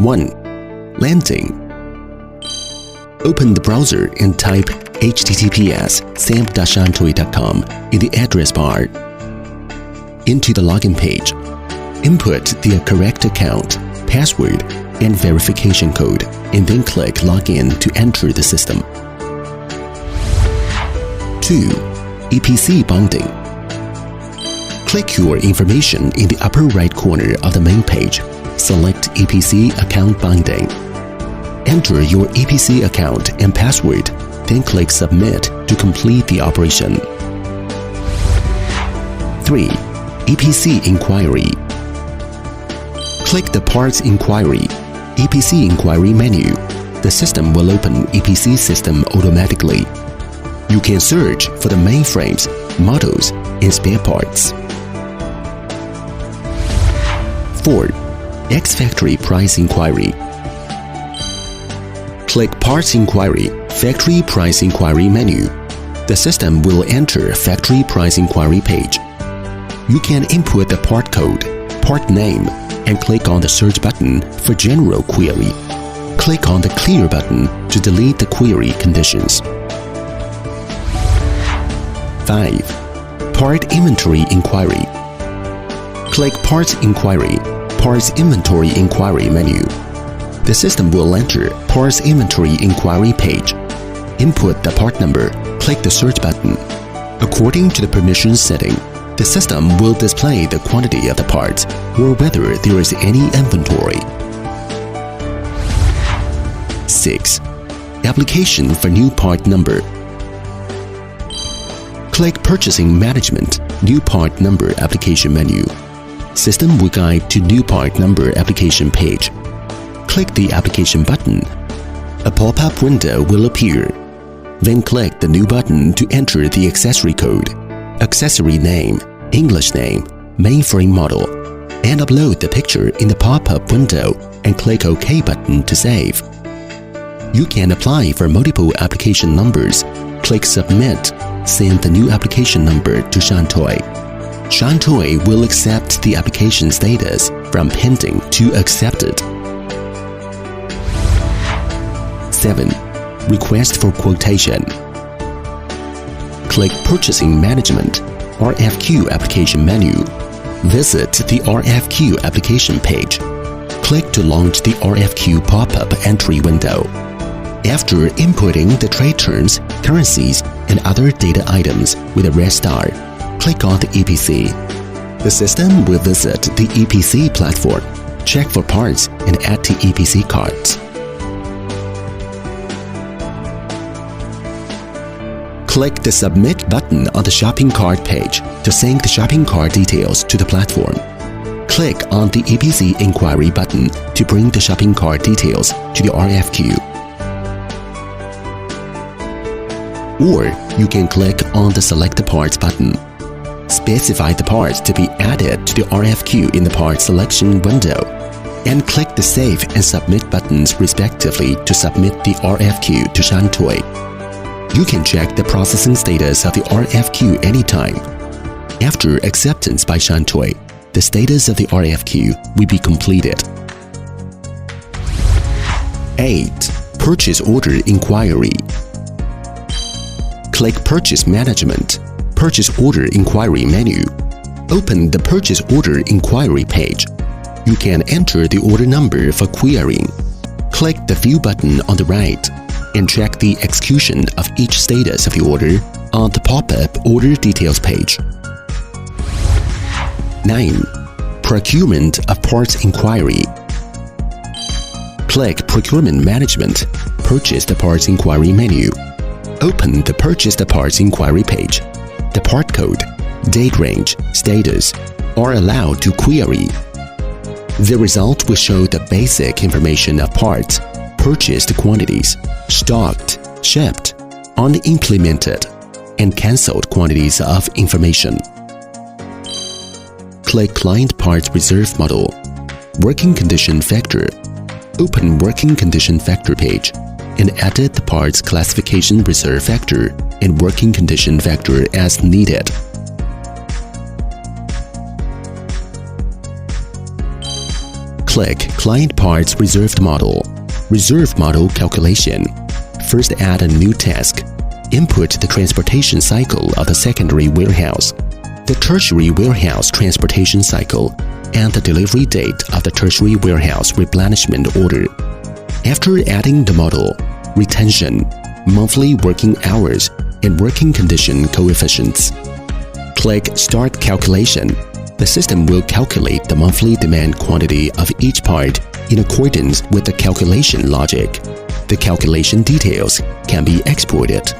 1. Landing. Open the browser and type https://samp.shantui.com in the address bar. Into the login page, input the correct account, password, and verification code, and then click Login to enter the system. 2. EPC bonding. Click your information in the upper right corner of the main page. Select EPC account bonding. Enter your EPC account and password, then click Submit to complete the operation. 3. EPC inquiry. Click the Parts Inquiry, EPC Inquiry menu. The system will open EPC system automatically. You can search for the mainframes, models, and spare parts. 4. Ex-Factory Price Inquiry. Click Parts Inquiry, Factory Price Inquiry menu. The system will enter Factory Price Inquiry page. You can input the part code, part name, and click on the Search button for general query. Click on the Clear button to delete the query conditions. 5. Part Inventory Inquiry. Click Parts Inquiry, Parts Inventory Inquiry menu. The system will enter Parts Inventory Inquiry page. Input the part number, click the Search button. According to the permission setting, the system will display the quantity of the parts or whether there is any inventory. 6. Application for new part number. Click Purchasing Management, New Part Number Application menu. System will guide to New Part Number Application page. Click the Application button. A pop-up window will appear. Then click the New button to enter the accessory code, accessory name, English name, mainframe model, and upload the picture in the pop-up window and click OK button to save. You can apply for multiple application numbers. Click Submit, send the new application number to Shantui. Shantui will accept the application status from pending to accepted. 7. Request for quotation. Click Purchasing Management, RFQ Application menu. Visit the RFQ application page. Click to launch the RFQ pop-up entry window. After inputting the trade terms, currencies, and other data items with a red star, click on the EPC. The system will visit the EPC platform, check for parts, and add to EPC carts. Click the Submit button on the shopping cart page to sync the shopping cart details to the platform. Click on the EPC Inquiry button to bring the shopping cart details to the RFQ. Or you can click on the Select the Parts button. Specify the parts to be added to the RFQ in the Part Selection window, and click the Save and Submit buttons respectively to submit the RFQ to Shantui. You can check the processing status of the RFQ anytime. After acceptance by Shantui, the status of the RFQ will be completed. 8. Purchase Order Inquiry. Click Purchase Management, Purchase Order Inquiry menu. Open the Purchase Order Inquiry page. You can enter the order number for querying. Click the View button on the right and check the execution of each status of the order on the pop-up Order Details page. 9. Procurement of Parts Inquiry. Click Procurement Management, Purchase the Parts Inquiry menu. Open the Purchase the Parts Inquiry page. The part code, date range, status are allowed to query. The result will show the basic information of parts, purchased quantities, stocked, shipped, unimplemented, and cancelled quantities of information. Click Client Parts Reserve Model, Working Condition Factor. Open Working Condition Factor page and edit the parts classification reserve factor and working condition factor as needed. Click Client Parts Reserved Model. Reserve Model Calculation. First add a new task. Input the transportation cycle of the secondary warehouse, the tertiary warehouse transportation cycle, and the delivery date of the tertiary warehouse replenishment order. After adding the model, retention, monthly working hours, and working condition coefficients. Click Start Calculation. The system will calculate the monthly demand quantity of each part in accordance with the calculation logic. The calculation details can be exported.